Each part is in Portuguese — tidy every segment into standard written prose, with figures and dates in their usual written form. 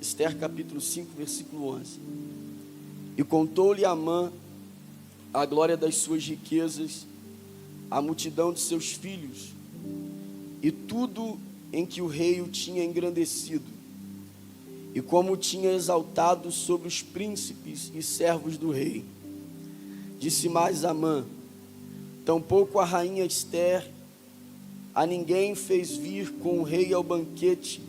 Esther capítulo 5, versículo 11. E contou-lhe Amã a glória das suas riquezas, a multidão de seus filhos, e tudo em que o rei o tinha engrandecido, e como o tinha exaltado sobre os príncipes e servos do rei. Disse mais Amã: tampouco a rainha Esther a ninguém fez vir com o rei ao banquete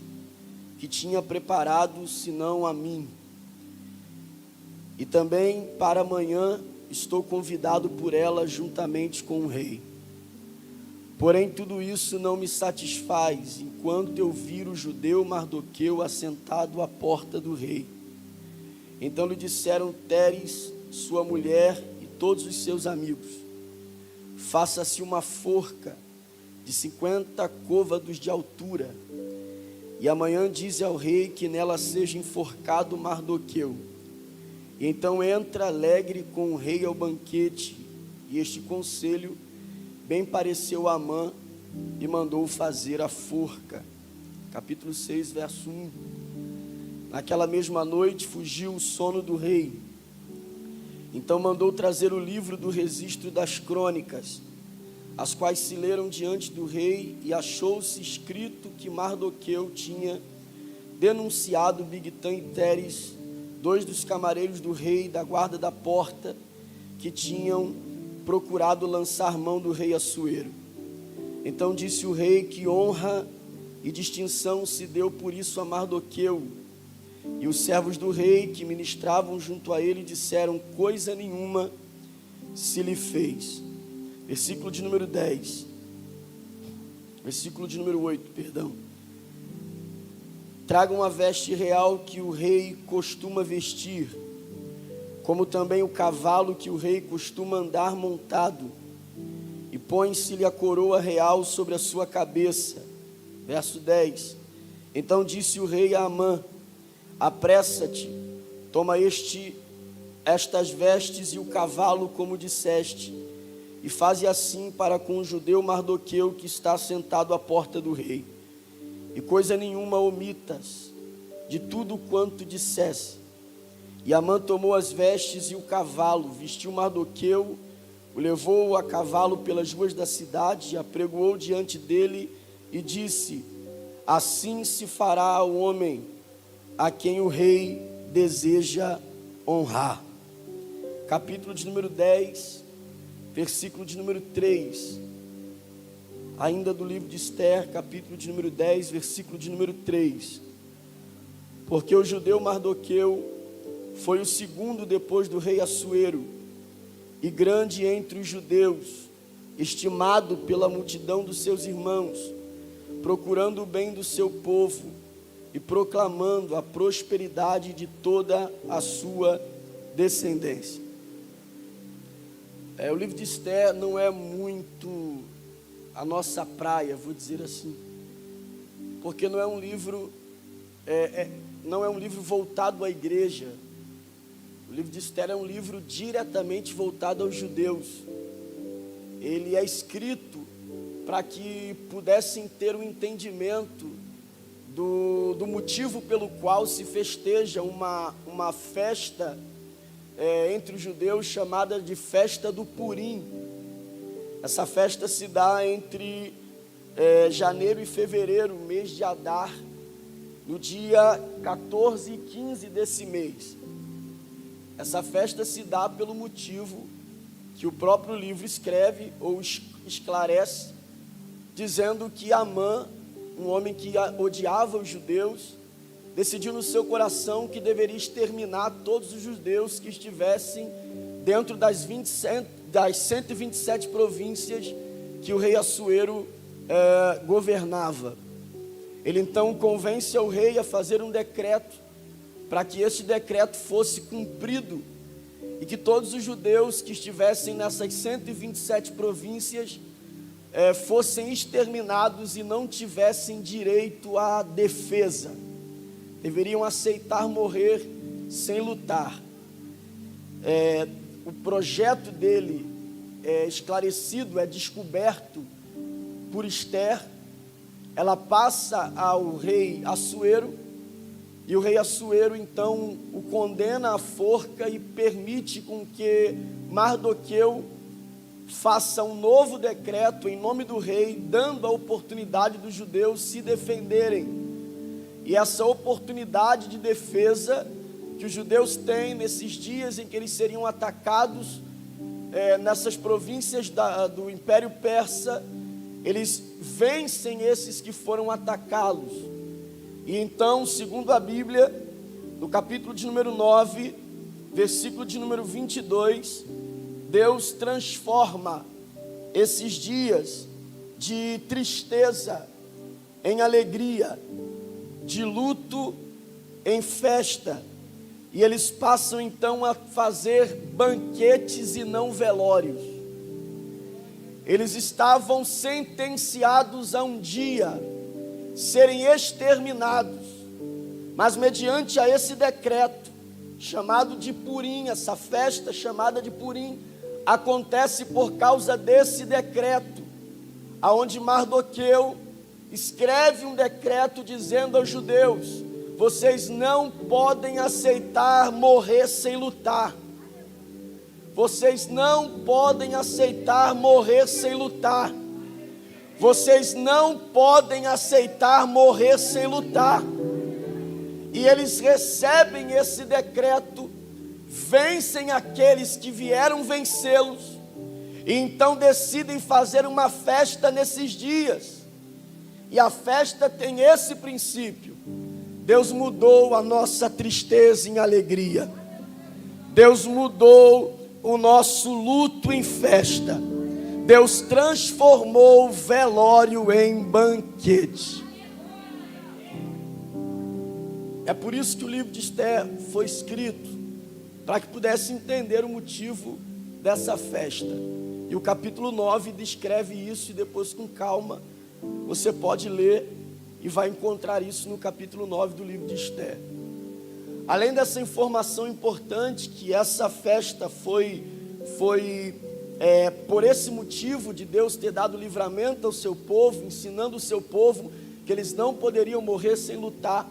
que tinha preparado, senão a mim. E também para amanhã estou convidado por ela juntamente com o rei. Porém tudo isso não me satisfaz, enquanto eu vir o judeu Mardoqueu assentado à porta do rei. Então lhe disseram Teres, sua mulher e todos os seus amigos: faça-se uma forca de 50 côvados de altura, e amanhã dize ao rei que nela seja enforcado Mardoqueu. E então entra alegre com o rei ao banquete. E este conselho bem pareceu a Amã, e mandou fazer a forca. Capítulo 6, verso 1. Naquela mesma noite fugiu o sono do rei. Então mandou trazer o livro do registro das crônicas, as quais se leram diante do rei, e achou-se escrito que Mardoqueu tinha denunciado Bigtã e Teres, dois dos camareiros do rei da guarda da porta, que tinham procurado lançar mão do rei Assuero. Então disse o rei que honra e distinção se deu por isso a Mardoqueu. E os servos do rei que ministravam junto a ele disseram: coisa nenhuma se lhe fez. Versículo de número 10. Versículo de número 8, perdão. Tragam a veste real que o rei costuma vestir, como também o cavalo que o rei costuma andar montado, e põe-se-lhe a coroa real sobre a sua cabeça. Verso 10. Então disse o rei a Amã: apressa-te, toma estas vestes e o cavalo, como disseste, e faze assim para com o judeu Mardoqueu, que está sentado à porta do rei. E coisa nenhuma omitas de tudo quanto dissesse. E Amã tomou as vestes e o cavalo, vestiu Mardoqueu, o levou a cavalo pelas ruas da cidade, apregoou diante dele e disse: assim se fará ao homem a quem o rei deseja honrar. Capítulo de número 10, versículo de número 3, ainda do livro de Esther, capítulo de número 10, versículo de número 3. Porque o judeu Mardoqueu foi o segundo depois do rei Assuero, e grande entre os judeus, estimado pela multidão dos seus irmãos, procurando o bem do seu povo e proclamando a prosperidade de toda a sua descendência. O livro de Esther não é muito a nossa praia, vou dizer assim, porque não é um livro voltado à igreja. O livro de Esther é um livro diretamente voltado aos judeus. Ele é escrito para que pudessem ter um entendimento do motivo pelo qual se festeja uma festa entre os judeus chamada de festa do Purim. Essa festa se dá entre janeiro e fevereiro, mês de Adar, no dia 14 e 15 desse mês. Essa festa se dá pelo motivo que o próprio livro escreve ou esclarece, dizendo que Amã, um homem que odiava os judeus, decidiu no seu coração que deveria exterminar todos os judeus que estivessem dentro das 127 províncias que o rei Assuero governava. Ele então convence ao rei a fazer um decreto, para que esse decreto fosse cumprido, e que todos os judeus que estivessem nessas 127 províncias fossem exterminados e não tivessem direito à defesa. Deveriam aceitar morrer sem lutar. O projeto dele é esclarecido, é descoberto por Esther. Ela passa ao rei Assuero, E o rei Assuero então o condena à forca e permite com que Mardoqueu faça um novo decreto em nome do rei, dando a oportunidade dos judeus se defenderem. E essa oportunidade de defesa que os judeus têm nesses dias em que eles seriam atacados, nessas províncias do Império Persa, eles vencem esses que foram atacá-los. E então, segundo a Bíblia, no capítulo de número 9, versículo de número 22, Deus transforma esses dias de tristeza em alegria, de luto em festa, e eles passam então a fazer banquetes e não velórios. Eles estavam sentenciados a um dia serem exterminados, mas mediante a esse decreto, chamado de Purim, essa festa chamada de Purim, acontece por causa desse decreto, aonde Mardoqueu escreve um decreto dizendo aos judeus: vocês não podem aceitar morrer sem lutar. Vocês não podem aceitar morrer sem lutar. Vocês não podem aceitar morrer sem lutar. E eles recebem esse decreto, vencem aqueles que vieram vencê-los, e então decidem fazer uma festa nesses dias. E a festa tem esse princípio: Deus mudou a nossa tristeza em alegria. Deus mudou o nosso luto em festa. Deus transformou o velório em banquete. É por isso que o livro de Esther foi escrito, para que pudesse entender o motivo dessa festa. E o capítulo 9 descreve isso, e depois, com calma, você pode ler e vai encontrar isso no capítulo 9 do livro de Esther. Além dessa informação importante, que essa festa foi por esse motivo de Deus ter dado livramento ao seu povo, ensinando o seu povo que eles não poderiam morrer sem lutar.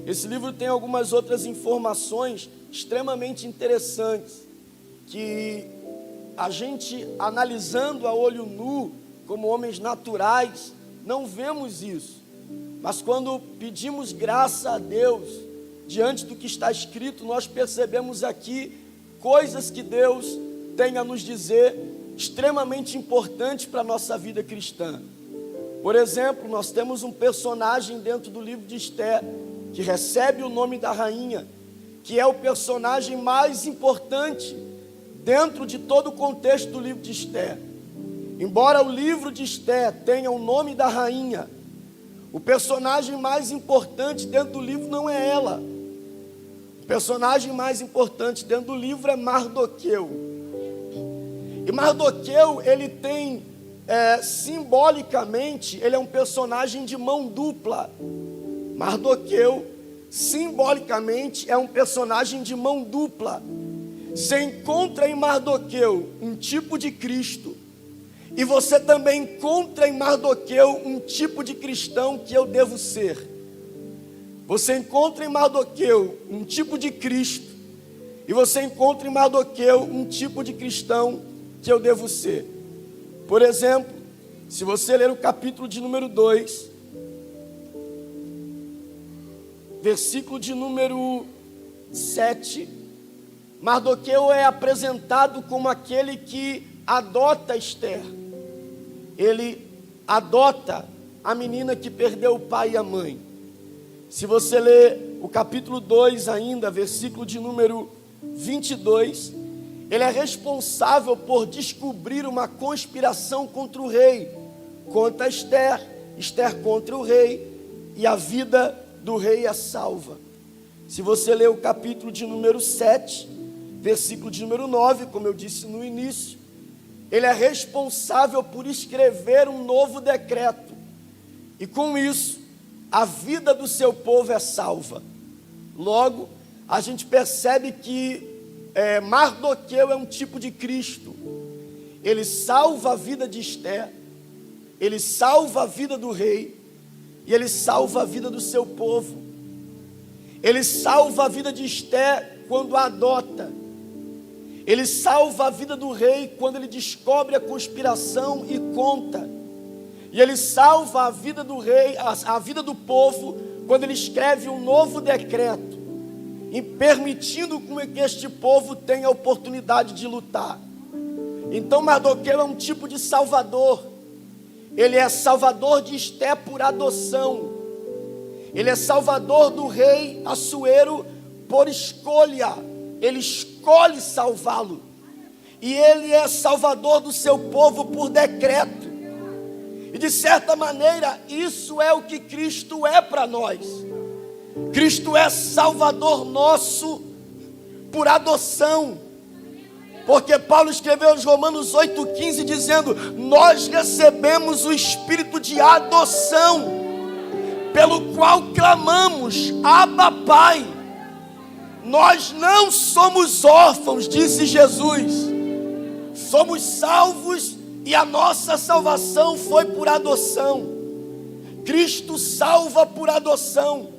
Esse livro tem algumas outras informações extremamente interessantes, que a gente, analisando a olho nu, como homens naturais, não vemos isso. Mas quando pedimos graça a Deus, diante do que está escrito, nós percebemos aqui coisas que Deus tem a nos dizer, extremamente importantes para a nossa vida cristã. Por exemplo, nós temos um personagem dentro do livro de Esther, que recebe o nome da rainha, que é o personagem mais importante dentro de todo o contexto do livro de Esther. Embora o livro de Esther tenha o nome da rainha, o personagem mais importante dentro do livro não é ela. O personagem mais importante dentro do livro é Mardoqueu. E Mardoqueu, ele tem, simbolicamente, ele é um personagem de mão dupla. Mardoqueu, simbolicamente, é um personagem de mão dupla. Você encontra em Mardoqueu um tipo de Cristo, e você também encontra em Mardoqueu um tipo de cristão que eu devo ser. Você encontra em Mardoqueu um tipo de Cristo, e você encontra em Mardoqueu um tipo de cristão que eu devo ser. Por exemplo, se você ler o capítulo de número 2, versículo de número 7, Mardoqueu é apresentado como aquele que adota Esther. Ele adota a menina que perdeu o pai e a mãe. Se você ler o capítulo 2 ainda, versículo de número 22, ele é responsável por descobrir uma conspiração contra o rei, contra Esther, Esther contra o rei, e a vida do rei é salva. Se você ler o capítulo de número 7, versículo de número 9, como eu disse no início, ele é responsável por escrever um novo decreto, e com isso, a vida do seu povo é salva. Logo, a gente percebe que Mardoqueu é um tipo de Cristo. Ele salva a vida de Esther, ele salva a vida do rei, e ele salva a vida do seu povo. Ele salva a vida de Esté quando a adota. Ele salva a vida do rei quando ele descobre a conspiração e conta. E ele salva a vida do rei, a vida do povo, quando ele escreve um novo decreto, e permitindo que este povo tenha a oportunidade de lutar. Então Mardoqueu é um tipo de salvador. Ele é salvador de Esté por adoção. Ele é salvador do rei Assuero por escolha. Ele escolhe salvá-lo. E ele é salvador do seu povo por decreto. E de certa maneira, isso é o que Cristo é para nós. Cristo é salvador nosso por adoção. Porque Paulo escreveu aos Romanos 8,15 dizendo: nós recebemos o espírito de adoção, pelo qual clamamos, Abba, Pai. Nós não somos órfãos, disse Jesus. Somos salvos e a nossa salvação foi por adoção. Cristo salva por adoção.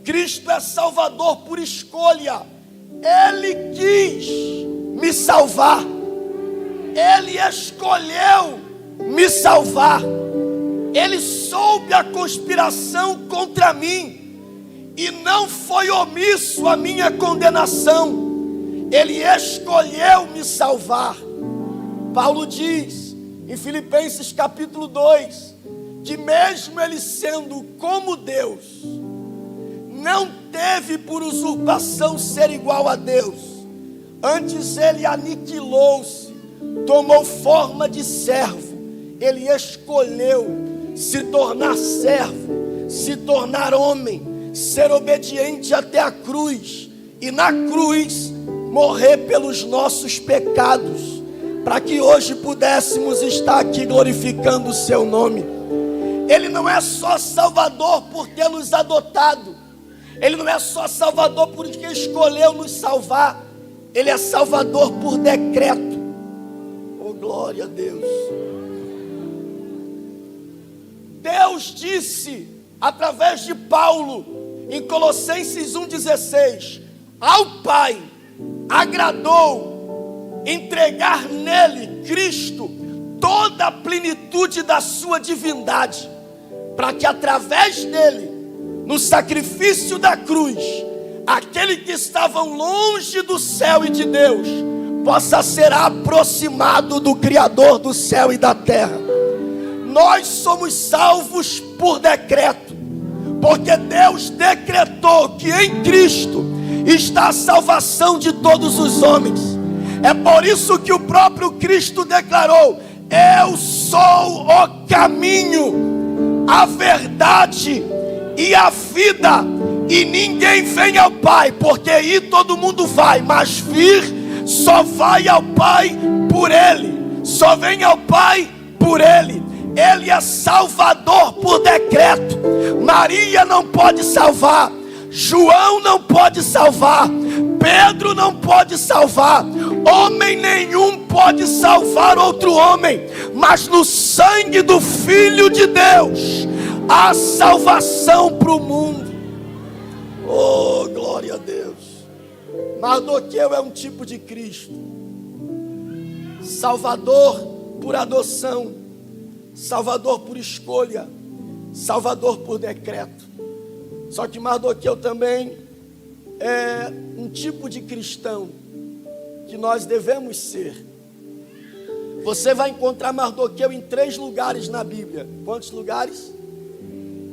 Cristo é salvador por escolha. Ele quis me salvar. Ele escolheu me salvar. Ele soube a conspiração contra mim e não foi omisso à minha condenação. Ele escolheu me salvar. Paulo diz em Filipenses capítulo 2 que mesmo ele sendo como Deus, não teve por usurpação ser igual a Deus. Antes ele aniquilou-se, tomou forma de servo. Ele escolheu se tornar servo, se tornar homem, ser obediente até a cruz, e na cruz morrer pelos nossos pecados, para que hoje pudéssemos estar aqui glorificando o seu nome. Ele não é só salvador por ter nos adotado. Ele não é só salvador porque escolheu nos salvar. Ele é salvador por decreto. Oh, glória a Deus. Deus disse através de Paulo em Colossenses 1,16: ao Pai agradou entregar nele, Cristo, toda a plenitude da sua divindade, para que através dele, no sacrifício da cruz, aquele que estava longe do céu e de Deus possa ser aproximado do Criador do céu e da terra. Nós somos salvos por decreto, porque Deus decretou que em Cristo está a salvação de todos os homens. É por isso que o próprio Cristo declarou: eu sou o caminho, a verdade e a vida, e ninguém vem ao Pai, porque ir todo mundo vai, mas vir só vai ao Pai por Ele, só vem ao Pai por Ele. Ele é salvador por decreto. Maria não pode salvar, João não pode salvar, Pedro não pode salvar, homem nenhum pode salvar outro homem, mas no sangue do Filho de Deus há salvação para o mundo. Oh, glória a Deus. Mardoqueu é um tipo de Cristo, salvador por adoção, salvador por escolha, salvador por decreto. Só que Mardoqueu também é um tipo de cristão que nós devemos ser. Você vai encontrar Mardoqueu em 3 lugares na Bíblia. Quantos lugares?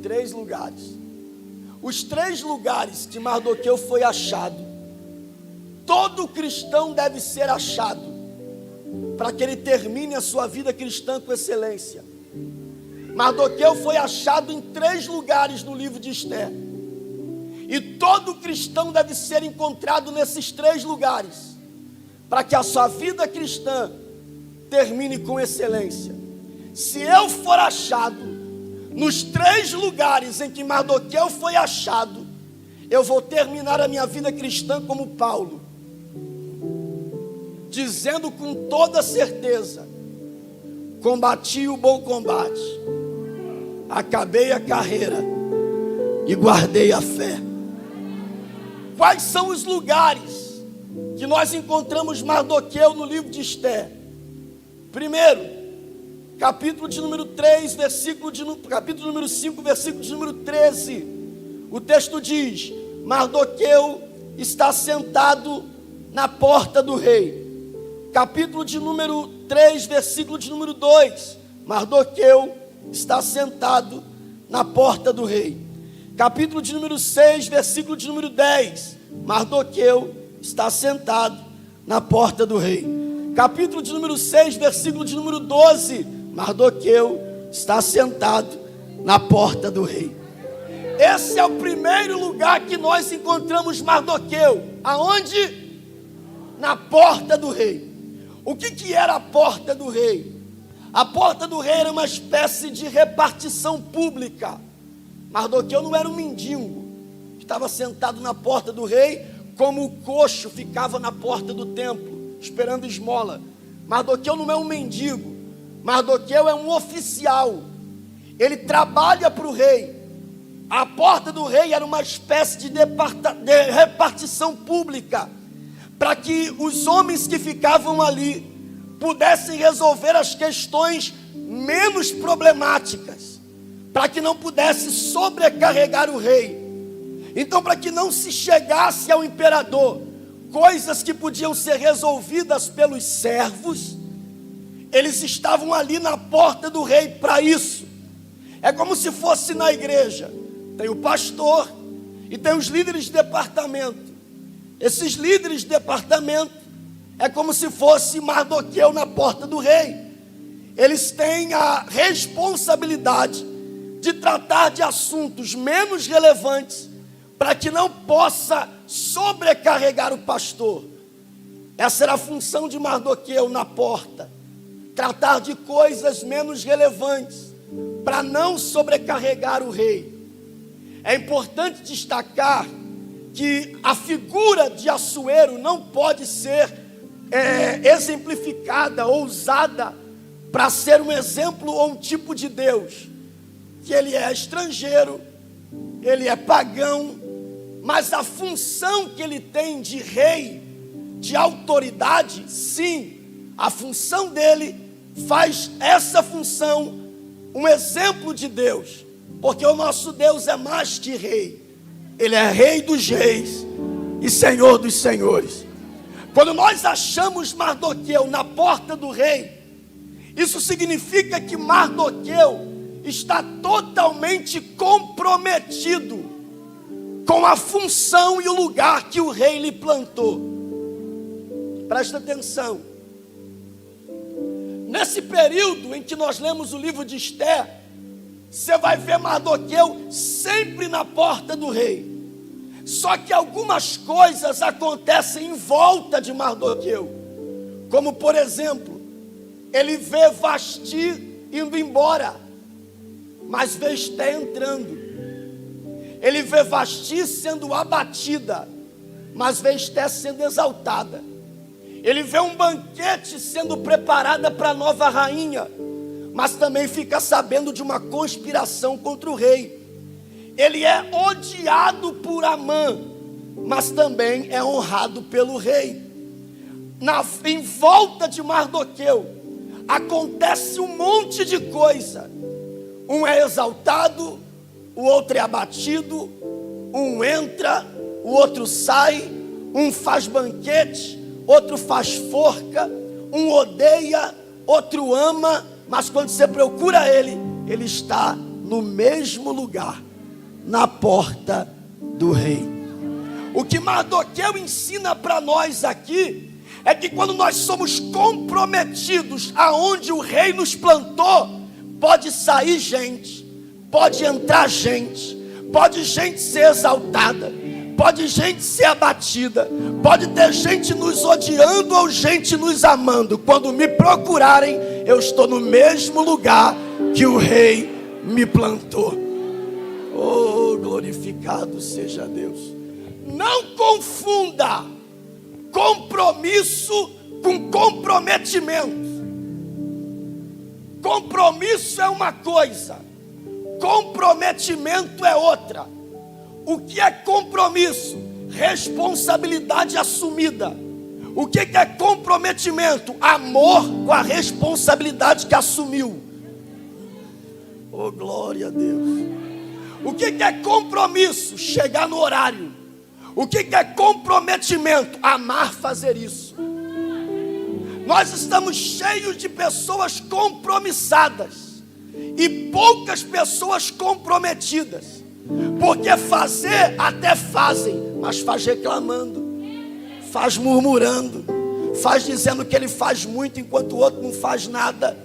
3 lugares. Os 3 lugares que Mardoqueu foi achado, todo cristão deve ser achado, para que ele termine a sua vida cristã com excelência. Mardoqueu foi achado em 3 lugares no livro de Esté, e todo cristão deve ser encontrado nesses 3 lugares, para que a sua vida cristã termine com excelência. Se eu for achado nos 3 lugares em que Mardoqueu foi achado, eu vou terminar a minha vida cristã como Paulo, dizendo com toda certeza: combati o bom combate, acabei a carreira e guardei a fé. Quais são os lugares que nós encontramos Mardoqueu no livro de Esther? Primeiro, capítulo de número 3, capítulo número 5, versículo de número 13. O texto diz: Mardoqueu está sentado na porta do rei. Capítulo de número 3, versículo de número 2. Mardoqueu está sentado na porta do rei. Capítulo de número 6, versículo de número 10. Mardoqueu está sentado na porta do rei. Capítulo de número 6, versículo de número 12. Mardoqueu está sentado na porta do rei. Esse é o primeiro lugar que nós encontramos Mardoqueu. Aonde? Na porta do rei. O que era a porta do rei? A porta do rei era uma espécie de repartição pública. Mardoqueu não era um mendigo que estava sentado na porta do rei, como o coxo ficava na porta do templo, esperando esmola. Mardoqueu não é um mendigo. Mardoqueu é um oficial. Ele trabalha para o rei. A porta do rei era uma espécie de repartição pública, para que os homens que ficavam ali pudessem resolver as questões menos problemáticas, para que não pudesse sobrecarregar o rei. Então, para que não se chegasse ao imperador coisas que podiam ser resolvidas pelos servos, eles estavam ali na porta do rei para isso. É como se fosse na igreja. Tem o pastor e tem os líderes de departamento. Esses líderes de departamento é como se fosse Mardoqueu na porta do rei. Eles têm a responsabilidade de tratar de assuntos menos relevantes, para que não possa sobrecarregar o pastor. Essa era a função de Mardoqueu na porta. Tratar de coisas menos relevantes, para não sobrecarregar o rei. É importante destacar que a figura de Assuero não pode ser exemplificada ou usada para ser um exemplo ou um tipo de Deus. Que ele é estrangeiro, ele é pagão, mas a função que ele tem de rei, de autoridade, sim, a função dele faz essa função um exemplo de Deus, porque o nosso Deus é mais que rei, ele é rei dos reis e senhor dos senhores. Quando nós achamos Mardoqueu na porta do rei, isso significa que Mardoqueu está totalmente comprometido com a função e o lugar que o rei lhe plantou. Presta atenção. Nesse período em que nós lemos o livro de Esther, você vai ver Mardoqueu sempre na porta do rei. Só que algumas coisas acontecem em volta de Mardoqueu. Como, por exemplo, ele vê Vasti indo embora, mas vê Esther entrando. Ele vê Vasti sendo abatida, mas vê Esther sendo exaltada. Ele vê um banquete sendo preparado para a nova rainha, mas também fica sabendo de uma conspiração contra o rei. Ele é odiado por Amã, mas também é honrado pelo rei. Em volta de Mardoqueu acontece um monte de coisa. Um é exaltado, o outro é abatido, um entra, o outro sai, um faz banquete, outro faz forca, um odeia, outro ama, mas quando você procura ele, ele está no mesmo lugar, na porta do rei. O que Mardoqueu ensina para nós aqui é que quando nós somos comprometidos aonde o rei nos plantou, pode sair gente, pode entrar gente, pode gente ser exaltada, pode gente ser abatida, pode ter gente nos odiando ou gente nos amando. Quando me procurarem, eu estou no mesmo lugar que o rei me plantou. Oh, glorificado seja Deus. Não confunda compromisso com comprometimento. Compromisso é uma coisa, comprometimento é outra. O que é compromisso? responsabilidade assumida. O que é comprometimento? Amor com a responsabilidade que assumiu. Oh, glória a Deus. O que é compromisso? Chegar no horário. O que é comprometimento? Amar fazer isso. Nós estamos cheios de pessoas compromissadas e poucas pessoas comprometidas. Porque fazer até fazem, mas faz reclamando, faz murmurando, faz dizendo que ele faz muito enquanto o outro não faz nada.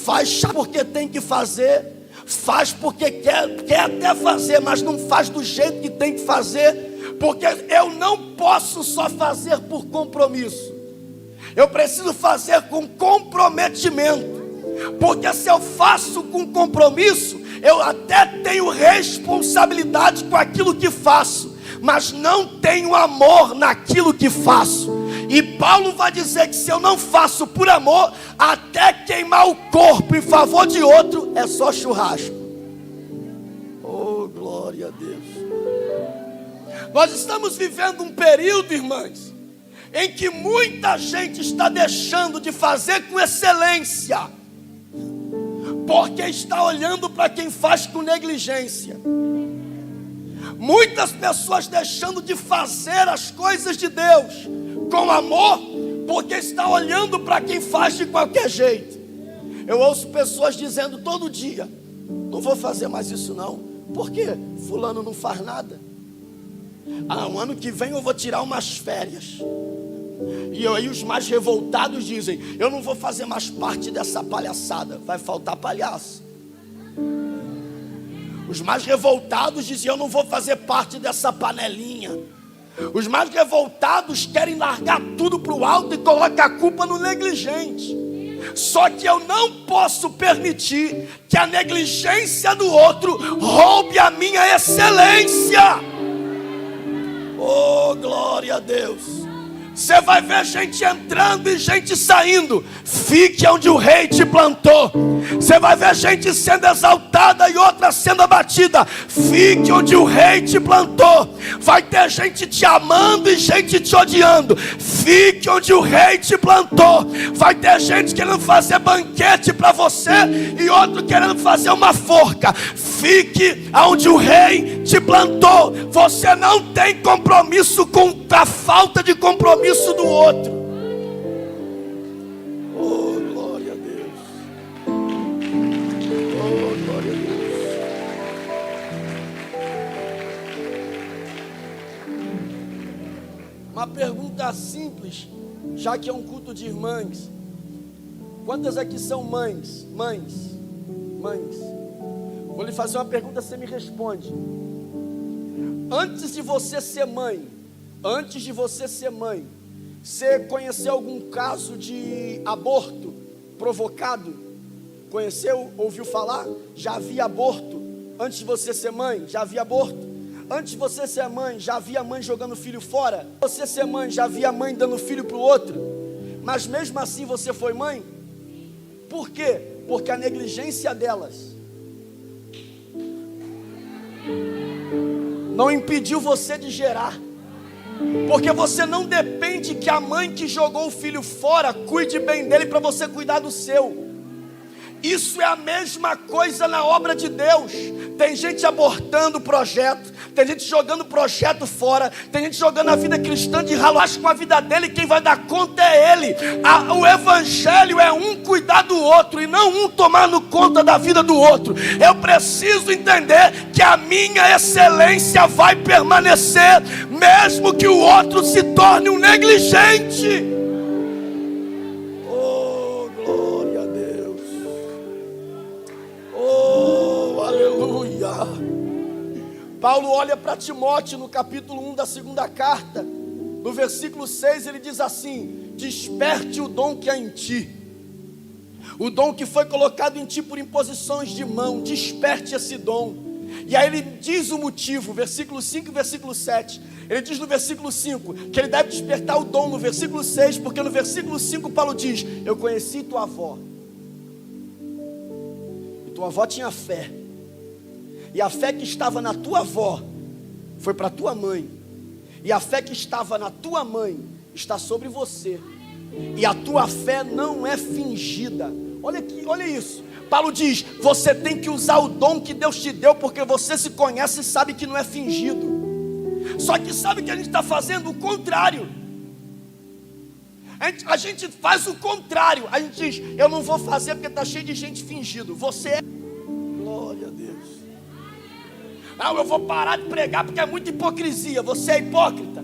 Faz porque tem que fazer, faz porque quer até fazer, mas não faz do jeito que tem que fazer. Porque eu não posso só fazer por compromisso. Eu preciso fazer com comprometimento. Porque se eu faço com compromisso, eu até tenho responsabilidade com aquilo que faço, mas não tenho amor naquilo que faço. E Paulo vai dizer que se eu não faço por amor, até queimar o corpo em favor de outro é só churrasco. Oh, glória a Deus. Nós estamos vivendo um período, irmãs, em que muita gente está deixando de fazer com excelência, porque está olhando para quem faz com negligência. Muitas pessoas deixando de fazer as coisas de Deus com amor, porque está olhando para quem faz de qualquer jeito. Eu ouço pessoas dizendo todo dia: não vou fazer mais isso não. Por quê? Fulano não faz nada. O ano que vem eu vou tirar umas férias. E aí os mais revoltados dizem: eu não vou fazer mais parte dessa palhaçada. Vai faltar palhaço. Os mais revoltados dizem: eu não vou fazer parte dessa panelinha. Os mais revoltados querem largar tudo para o alto e colocar a culpa no negligente. Só que eu não posso permitir que a negligência do outro roube a minha excelência. Oh, glória a Deus. Você vai ver gente entrando e gente saindo. Fique onde o rei te plantou. Você vai ver gente sendo exaltada e outra sendo abatida. Fique onde o rei te plantou. Vai ter gente te amando e gente te odiando. Fique onde o rei te plantou. Vai ter gente querendo fazer banquete para você e outro querendo fazer uma forca. Fique onde o rei te plantou. Você não tem compromisso com a falta de compromisso do outro. Oh, glória a Deus. Oh, glória a Deus. Uma pergunta simples, já que é um culto de irmãs. Quantas aqui são mães? Mães. Vou lhe fazer uma pergunta, você me responde. Antes de você ser mãe, você conheceu algum caso de aborto provocado? Conheceu? Ouviu falar? Já havia aborto? Antes de você ser mãe, já havia aborto? Antes de você ser mãe, já havia mãe jogando filho fora? Você ser mãe, já havia mãe dando filho para o outro? Mas mesmo assim você foi mãe? Por quê? Porque a negligência delas não impediu você de gerar. Porque você não depende que a mãe que jogou o filho fora cuide bem dele para você cuidar do seu. Isso é a mesma coisa na obra de Deus. Tem gente abortando o projeto, tem gente jogando o projeto fora, tem gente jogando a vida cristã de ralo. Acho que com a vida dele quem vai dar conta é ele. O evangelho é um cuidar do outro e não um tomando conta da vida do outro. Eu preciso entender que a minha excelência vai permanecer, mesmo que o outro se torne um negligente. Paulo olha para Timóteo no capítulo 1 da segunda carta, no versículo 6, ele diz assim: desperte o dom que há em ti, o dom que foi colocado em ti por imposições de mão, desperte esse dom. E aí ele diz o motivo, versículo 5 e versículo 7, ele diz no versículo 5, que ele deve despertar o dom no versículo 6, porque no versículo 5 Paulo diz: eu conheci tua avó, e tua avó tinha fé, e a fé que estava na tua avó foi para tua mãe, E a fé que estava na tua mãe está sobre você. E a tua fé não é fingida. Olha aqui, olha isso. Paulo diz: você tem que usar o dom que Deus te deu, porque você se conhece e sabe que não é fingido. Só que sabe que a gente está fazendo o contrário. A gente faz o contrário. A gente diz: eu não vou fazer porque está cheio de gente fingido. Você é... Glória a Deus. Não, eu vou parar de pregar porque é muita hipocrisia. Você é hipócrita.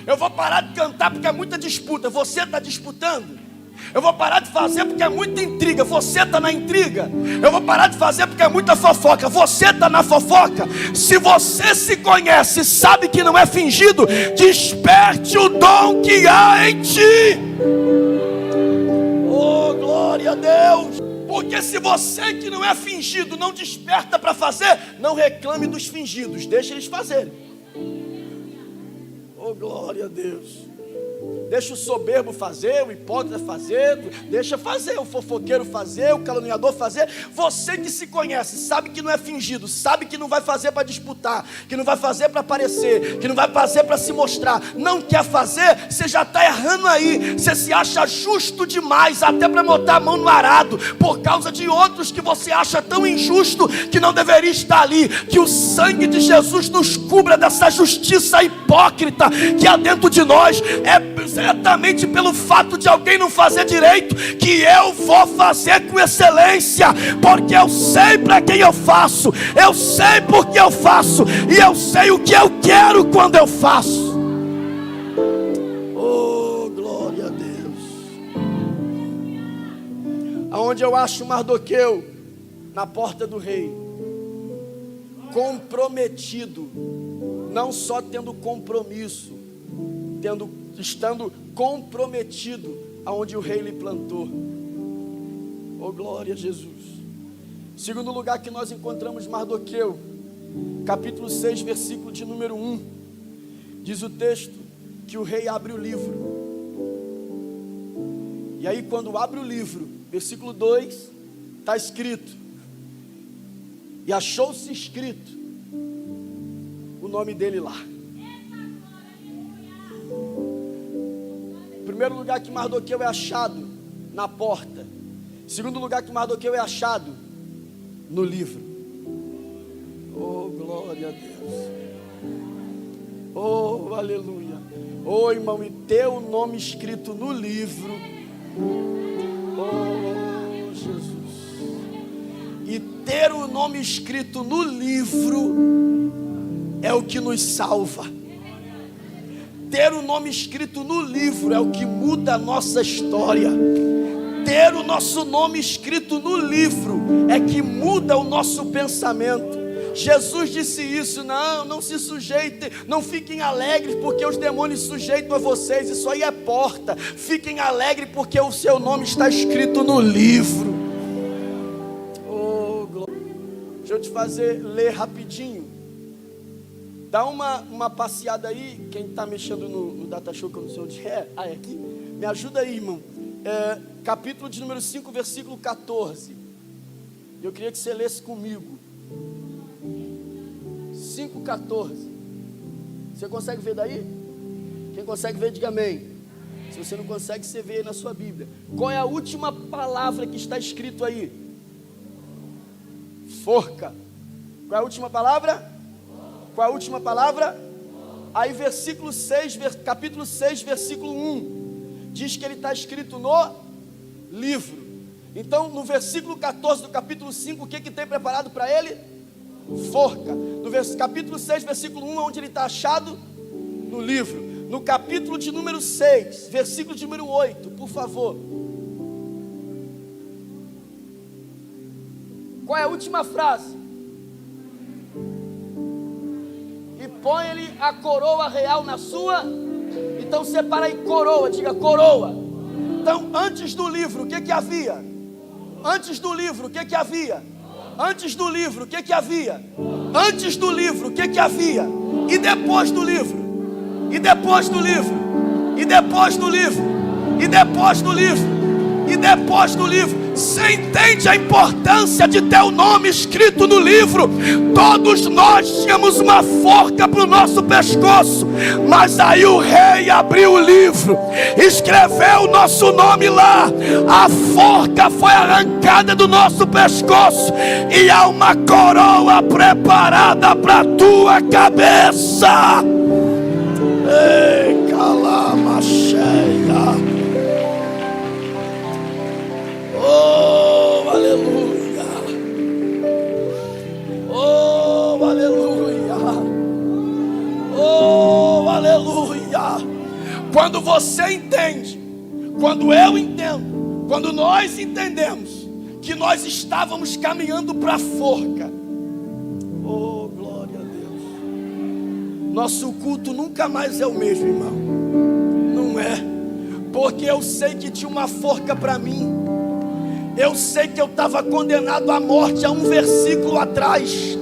Eu vou parar de cantar porque é muita disputa. Você está disputando. Eu vou parar de fazer porque é muita intriga. Você está na intriga. Eu vou parar de fazer porque é muita fofoca. Você está na fofoca. Se você se conhece, sabe que não é fingido, desperte o dom que há em ti. Oh, glória a Deus. Porque se você que não é fingido não desperta para fazer, não reclame dos fingidos, deixa eles fazerem. Oh, glória a Deus. Deixa o soberbo fazer, o hipócrita fazer, deixa fazer, o fofoqueiro fazer, o caluniador fazer. Você que se conhece, sabe que não é fingido, sabe que não vai fazer para disputar, que não vai fazer para aparecer, que não vai fazer para se mostrar, não quer fazer, você já está errando aí. Você se acha justo demais, até para botar a mão no arado, por causa de outros que você acha tão injusto, que não deveria estar ali. Que o sangue de Jesus nos cubra dessa justiça hipócrita que há dentro de nós. É exatamente pelo fato de alguém não fazer direito que eu vou fazer com excelência, porque eu sei para quem eu faço, eu sei porque eu faço, e eu sei o que eu quero quando eu faço. Oh, glória a Deus. Aonde eu acho Mardoqueu? Na porta do rei, comprometido, não só tendo compromisso, estando comprometido aonde o rei lhe plantou. Oh, glória a Jesus. Segundo lugar que nós encontramos Mardoqueu, capítulo 6, versículo de número 1. Diz o texto que o rei abre o livro. E aí quando abre o livro, versículo 2, está escrito: e achou-se escrito o nome dele lá. Primeiro lugar que Mardoqueu é achado, na porta. Segundo lugar que Mardoqueu é achado, no livro. Oh, glória a Deus. Oh, aleluia. Oh, irmão, e ter o nome escrito no livro. Oh, Jesus. E ter o nome escrito no livro é o que nos salva. Ter o nome escrito no livro é o que muda a nossa história. Ter o nosso nome escrito no livro é que muda o nosso pensamento. Jesus disse isso: não se sujeitem, não fiquem alegres porque os demônios sujeitam a vocês, isso aí é porta. Fiquem alegres porque o seu nome está escrito no livro. Oh, glória. Deixa eu te fazer ler rapidinho. Dá uma passeada aí, quem está mexendo no data show, que eu não sei onde é. Ah, é aqui? Me ajuda aí, irmão. Capítulo de número 5, versículo 14. Eu queria que você lesse comigo. 5,14. Você consegue ver daí? Quem consegue ver, diga amém. Se você não consegue, você vê aí na sua Bíblia. Qual é a última palavra que está escrito aí? Forca. Qual é a última palavra? Qual é a última palavra? Aí versículo 6, capítulo 6, versículo 1, diz que ele está escrito no livro. Então no versículo 14 do capítulo 5, o que tem preparado para ele? Forca. No capítulo 6, versículo 1, onde ele está achado? No livro. No capítulo de número 6, versículo de número 8, por favor. Qual é a última frase? Põe-lhe a coroa real na sua. Então separa aí, coroa, diga coroa. Então antes do livro, o que havia? Antes do livro, o que havia? Antes do livro, o que havia? Antes do livro, o que havia? E depois do livro? E depois do livro? E depois do livro? E depois do livro? E depois do livro? Você entende a importância de ter o nome escrito no livro? Todos nós tínhamos uma forca para o nosso pescoço, mas aí o rei abriu o livro, escreveu o nosso nome lá, a forca foi arrancada do nosso pescoço e há uma coroa preparada para a tua cabeça. Ei, calama cheia. Oh, aleluia. Oh, aleluia. Oh, aleluia. Quando você entende, quando eu entendo, quando nós entendemos que nós estávamos caminhando para a forca, oh, glória a Deus, nosso culto nunca mais é o mesmo, irmão. Não é, porque eu sei que tinha uma forca para mim. Eu sei que eu estava condenado à morte há um versículo atrás.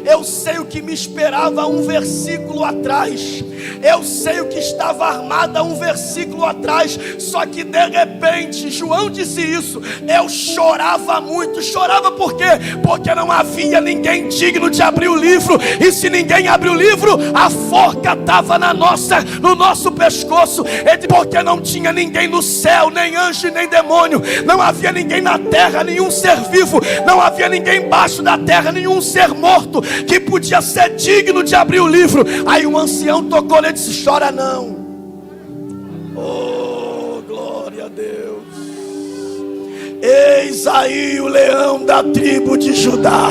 Eu sei o que me esperava há um versículo atrás. Eu sei o que estava armado há um versículo atrás. Só que de repente, João disse isso, eu chorava muito. Chorava por quê? Porque não havia ninguém digno de abrir o livro. E se ninguém abre o livro, a forca estava no nosso pescoço. Porque não tinha ninguém no céu, nem anjo, nem demônio. Não havia ninguém na terra, nenhum ser vivo. Não havia ninguém embaixo da terra, nenhum ser morto que podia ser digno de abrir o livro. Aí um ancião tocou e disse: chora não. Oh, glória a Deus. Eis aí o leão da tribo de Judá,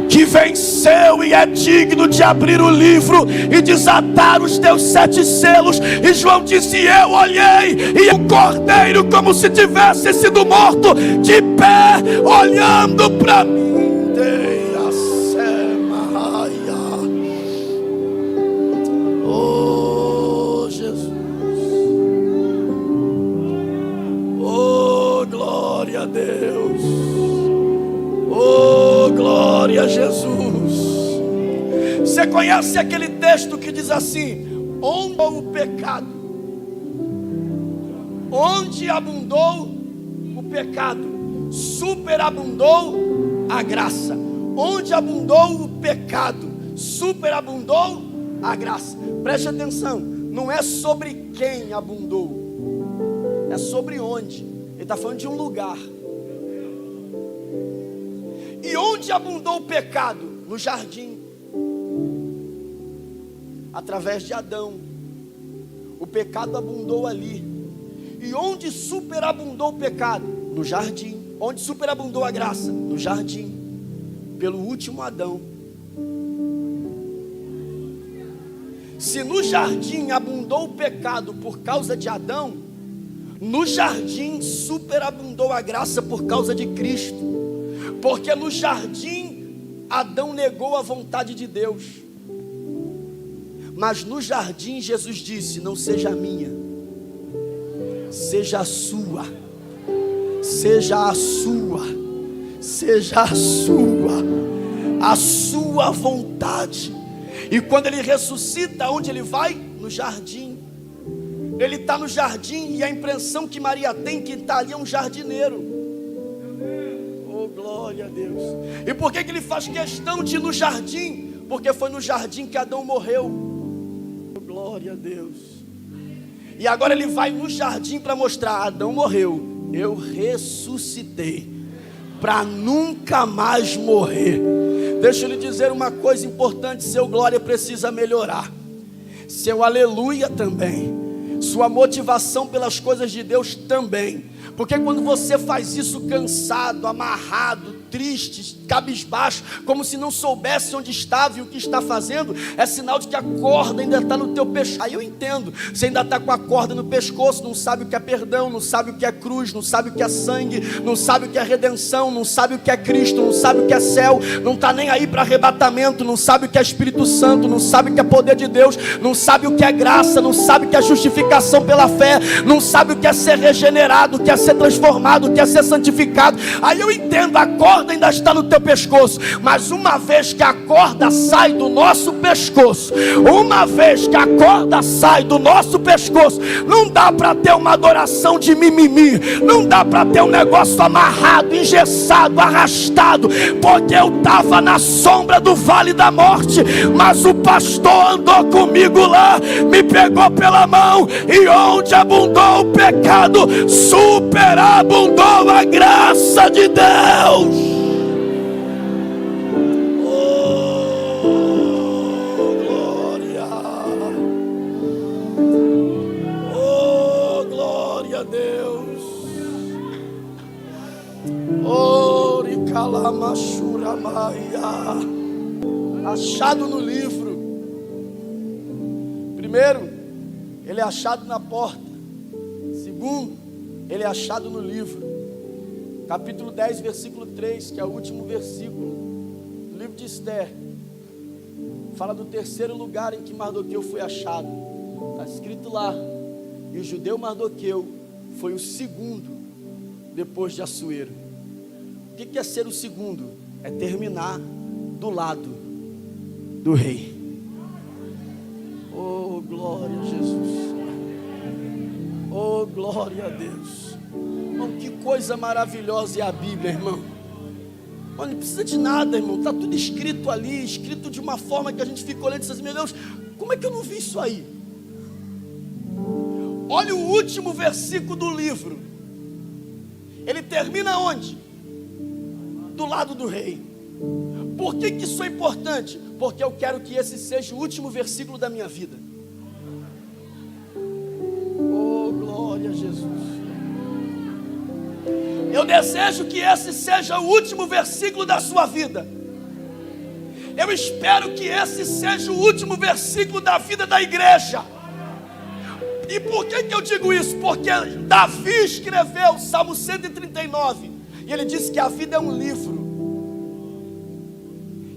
que venceu e é digno de abrir o livro e desatar os teus 7 selos. E João disse: eu olhei, e o cordeiro, como se tivesse sido morto, de pé, olhando para mim. Oh, Jesus. Oh, glória a Deus. Oh, glória a Jesus. Você conhece aquele texto que diz assim: onde o pecado, onde abundou o pecado, superabundou a graça. Onde abundou o pecado, superabundou a graça. Preste atenção, não é sobre quem abundou, é sobre onde. Ele está falando de um lugar. E onde abundou o pecado? No jardim, através de Adão. O pecado abundou ali. E onde superabundou o pecado? No jardim. Onde superabundou a graça? No jardim, pelo último Adão. Se no jardim abundou o pecado por causa de Adão, no jardim superabundou a graça por causa de Cristo. Porque no jardim Adão negou a vontade de Deus, mas no jardim Jesus disse: não seja a minha, seja a sua, seja a sua, seja a sua vontade. E quando ele ressuscita, onde ele vai? No jardim. Ele está no jardim, e a impressão que Maria tem que está ali é um jardineiro. Oh, glória a Deus. E por que ele faz questão de ir no jardim? Porque foi no jardim que Adão morreu. Oh, glória a Deus. E agora ele vai no jardim para mostrar: Adão morreu, eu ressuscitei para nunca mais morrer. Deixa eu lhe dizer uma coisa importante: seu glória precisa melhorar, seu aleluia também, sua motivação pelas coisas de Deus também. Porque quando você faz isso cansado, amarrado, triste, cabisbaixo, como se não soubesse onde estava e o que está fazendo, é sinal de que a corda ainda está no teu pescoço. Aí eu entendo, você ainda está com a corda no pescoço, não sabe o que é perdão, não sabe o que é cruz, não sabe o que é sangue, não sabe o que é redenção, não sabe o que é Cristo, não sabe o que é céu, não está nem aí para arrebatamento, não sabe o que é Espírito Santo, não sabe o que é poder de Deus, não sabe o que é graça, não sabe o que é justificação pela fé, não sabe o que é ser regenerado, o que é ser transformado, o que é ser santificado. Aí eu entendo, a corda corda ainda está no teu pescoço, mas uma vez que a corda sai do nosso pescoço, uma vez que a corda sai do nosso pescoço, não dá para ter uma adoração de mimimi, não dá para ter um negócio amarrado, engessado, arrastado, porque eu estava na sombra do vale da morte, mas o pastor andou comigo lá, me pegou pela mão, e onde abundou o pecado, superabundou a graça de Deus. Oh, glória! Oh, glória a Deus! Oh, Ricalamachuramaya. Achado no livro. Primeiro, ele é achado na porta. Segundo, ele é achado no livro. Capítulo 10, versículo 3, que é o último versículo do livro de Esther, fala do terceiro lugar em que Mardoqueu foi achado. Está escrito lá: e o judeu Mardoqueu foi o segundo depois de Assuero. O que é ser o segundo? É terminar do lado do rei. Oh, glória a Jesus. Oh, glória a Deus. Irmão, que coisa maravilhosa é a Bíblia, irmão. Mano, não precisa de nada, irmão. Está tudo escrito ali, escrito de uma forma que a gente fica olhando e diz assim: meu Deus, como é que eu não vi isso aí? Olha o último versículo do livro. Ele termina onde? Do lado do rei. Por que isso é importante? Porque eu quero que esse seja o último versículo da minha vida. Oh, glória a Jesus. Eu desejo que esse seja o último versículo da sua vida. Eu espero que esse seja o último versículo da vida da igreja. E por que eu digo isso? Porque Davi escreveu o Salmo 139, e ele disse que a vida é um livro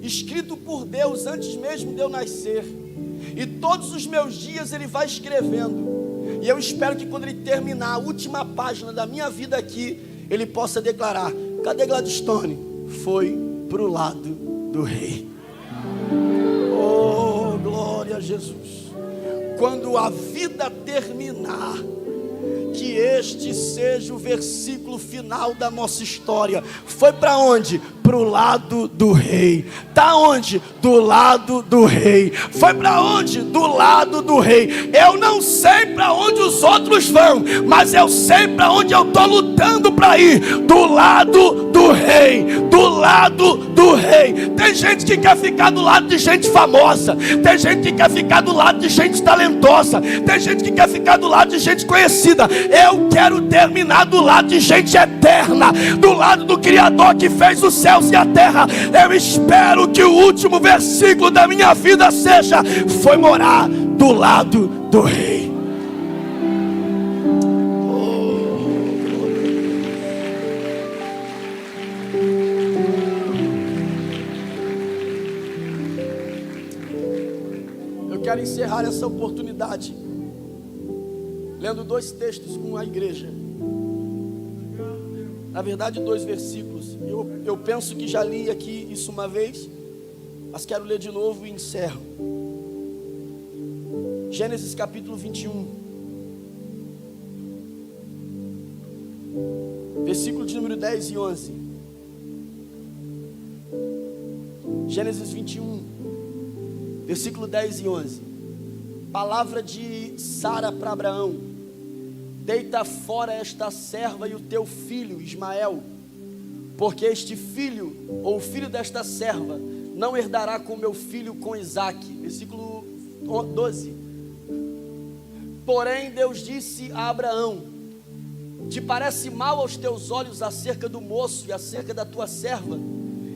escrito por Deus antes mesmo de eu nascer, e todos os meus dias ele vai escrevendo. E eu espero que quando ele terminar a última página da minha vida aqui, ele possa declarar: cadê Gladstone? Foi para o lado do rei. Oh, glória a Jesus. Quando a vida terminar, que este seja o versículo final da nossa história. Foi para onde? Para o lado do rei. Está onde? Do lado do rei. Foi para onde? Do lado do rei. Eu não sei para onde os outros vão, mas eu sei para onde eu estou lutando para ir. Do lado do rei. Do lado do rei. Tem gente que quer ficar do lado de gente famosa. Tem gente que quer ficar do lado de gente talentosa. Tem gente que quer ficar do lado de gente conhecida. Eu quero terminar do lado de gente eterna, do lado do Criador que fez os céus e a terra. Eu espero que o último versículo da minha vida seja: foi morar do lado do rei. Eu quero encerrar essa oportunidade lendo 2 textos com a igreja. Na verdade, 2 versículos. Eu penso que já li aqui isso uma vez, mas quero ler de novo e encerro. Gênesis capítulo 21, versículo de número 10 e 11. Gênesis 21, versículo 10 e 11. Palavra de Sara para Abraão: deita fora esta serva e o teu filho Ismael, porque este filho, ou o filho desta serva, não herdará com meu filho, com Isaque. Versículo 12. Porém Deus disse a Abraão: te parece mal aos teus olhos acerca do moço e acerca da tua serva?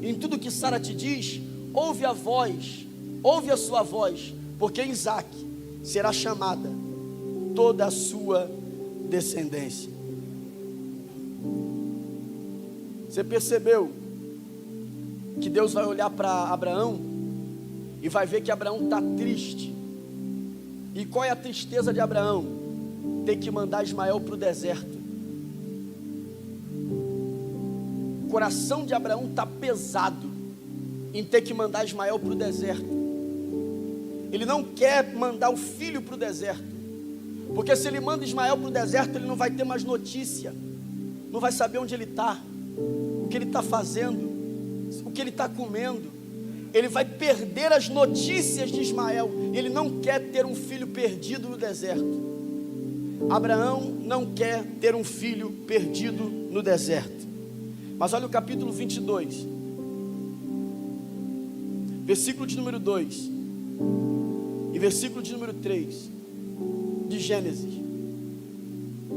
Em tudo que Sara te diz, ouve a sua voz, porque em Isaque será chamada toda a sua descendência. Você percebeu que Deus vai olhar para Abraão e vai ver que Abraão está triste? E qual é a tristeza de Abraão? Ter que mandar Ismael para o deserto. coração de Abraão está pesado em ter que mandar Ismael para o deserto. Ele não quer mandar o filho para o deserto, porque se ele manda Ismael para o deserto, ele não vai ter mais notícia, não vai saber onde ele está, o que ele está fazendo, o que ele está comendo. Ele vai perder as notícias de Ismael. Ele não quer ter um filho perdido no deserto. Abraão não quer ter um filho perdido no deserto. Mas olha o capítulo 22, versículo de número 2 e versículo de número 3 de Gênesis.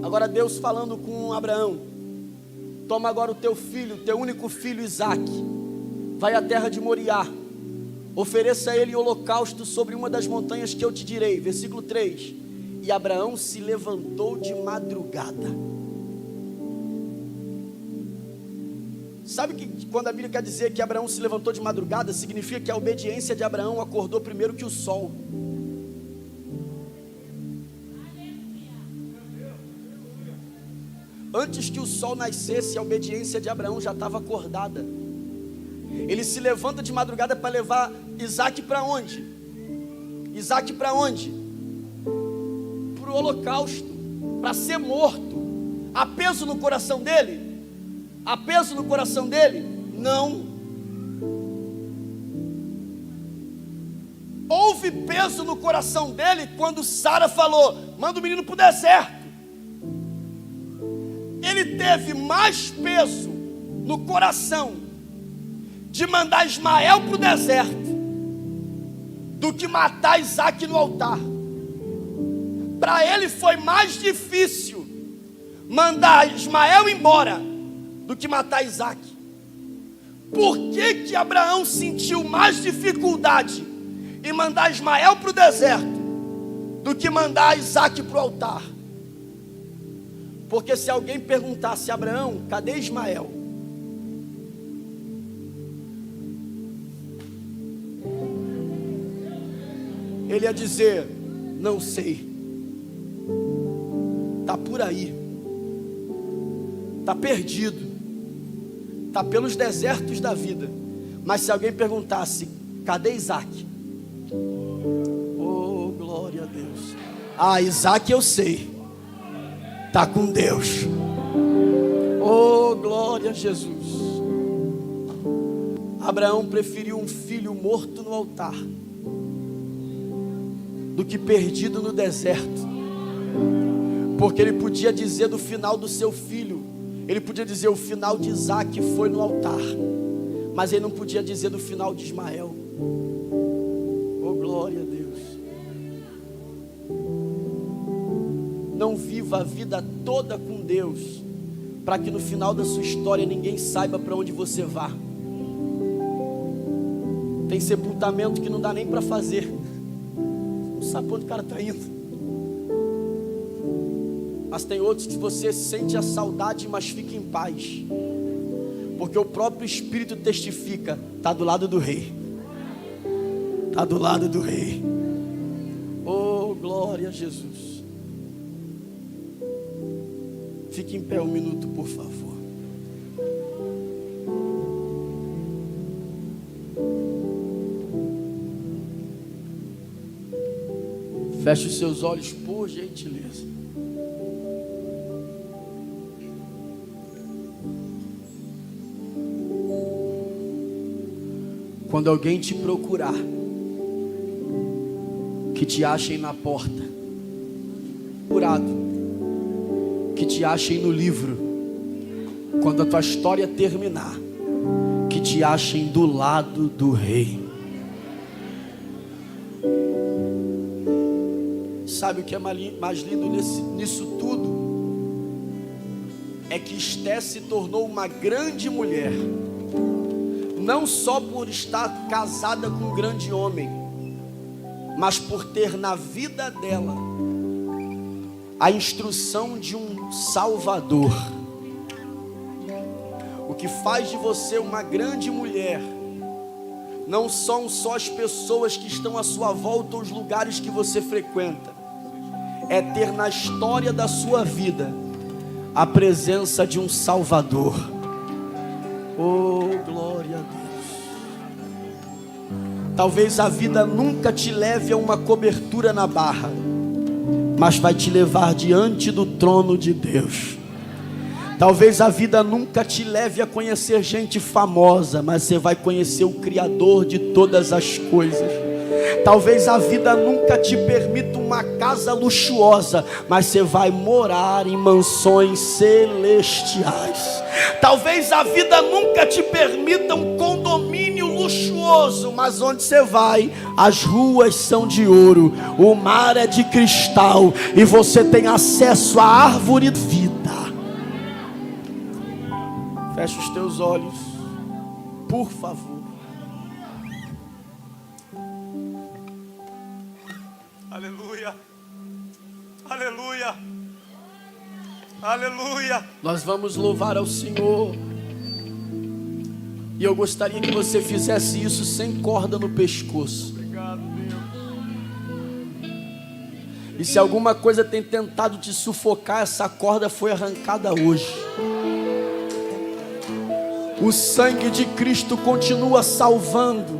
Agora Deus falando com Abraão: toma agora o teu filho, teu único filho Isaque, vai à terra de Moriá, ofereça a ele em holocausto sobre uma das montanhas que eu te direi. Versículo 3: e Abraão se levantou de madrugada. Sabe que quando a Bíblia quer dizer que Abraão se levantou de madrugada, significa que a obediência de Abraão acordou primeiro que o sol. Antes que o sol nascesse, a obediência de Abraão já estava acordada. Ele se levanta de madrugada para levar Isaque para onde? Isaque para onde? Para o holocausto, para ser morto. Há peso no coração dele? Há peso no coração dele? Não. Houve peso no coração dele quando Sara falou: manda o menino para o deserto. Ele teve mais peso no coração de mandar Ismael para o deserto do que matar Isaque no altar. Para ele foi mais difícil mandar Ismael embora do que matar Isaque. Por que Abraão sentiu mais dificuldade em mandar Ismael para o deserto do que mandar Isaque para o altar? Porque se alguém perguntasse a Abraão: cadê Ismael? Ele ia dizer: não sei, está por aí, está perdido, está pelos desertos da vida. Mas se alguém perguntasse: cadê Isaque? Oh, glória a Deus. Ah, Isaque eu sei, está com Deus. Oh, glória a Jesus. Abraão preferiu um filho morto no altar do que perdido no deserto, porque ele podia dizer do final do seu filho, ele podia dizer: o final de Isaque foi no altar, mas ele não podia dizer do final de Ismael. Oh, glória a Deus. Não viva a vida toda com Deus para que no final da sua história ninguém saiba para onde você vá. Tem sepultamento que não dá nem para fazer, não sabe para onde o cara está indo. Mas tem outros que você sente a saudade, mas fica em paz, porque o próprio Espírito testifica: está do lado do rei, está do lado do rei. Oh, glória a Jesus. Fique em pé um minuto, por favor. Feche os seus olhos, por gentileza. Quando alguém te procurar, que te achem na porta, curado, que te achem no livro. Quando a tua história terminar, que te achem do lado do rei. Sabe o que é mais lindo nisso tudo? É que Esté se tornou uma grande mulher, não só por estar casada com um grande homem, mas por ter na vida dela a instrução de um Salvador. O que faz de você uma grande mulher não são só as pessoas que estão à sua volta ou os lugares que você frequenta, é ter na história da sua vida a presença de um Salvador. Oh, glória a Deus. Talvez a vida nunca te leve a uma cobertura na barra, mas vai te levar diante do trono de Deus. Talvez a vida nunca te leve a conhecer gente famosa, mas você vai conhecer o Criador de todas as coisas. Talvez a vida nunca te permita uma casa luxuosa, mas você vai morar em mansões celestiais. Talvez a vida nunca te permita um condomínio luxuoso, mas onde você vai, as ruas são de ouro, o mar é de cristal e você tem acesso à árvore de vida. Fecha os teus olhos, por favor. Aleluia, aleluia, aleluia. Nós vamos louvar ao Senhor. E eu gostaria que você fizesse isso sem corda no pescoço. Obrigado, Deus. E se alguma coisa tem tentado te sufocar, essa corda foi arrancada hoje. O sangue de Cristo continua salvando,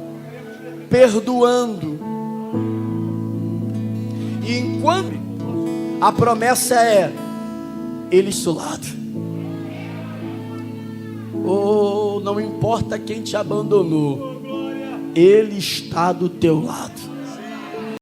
perdoando. E enquanto a promessa é Ele do seu lado. Oh, não importa quem te abandonou, Ele está do teu lado.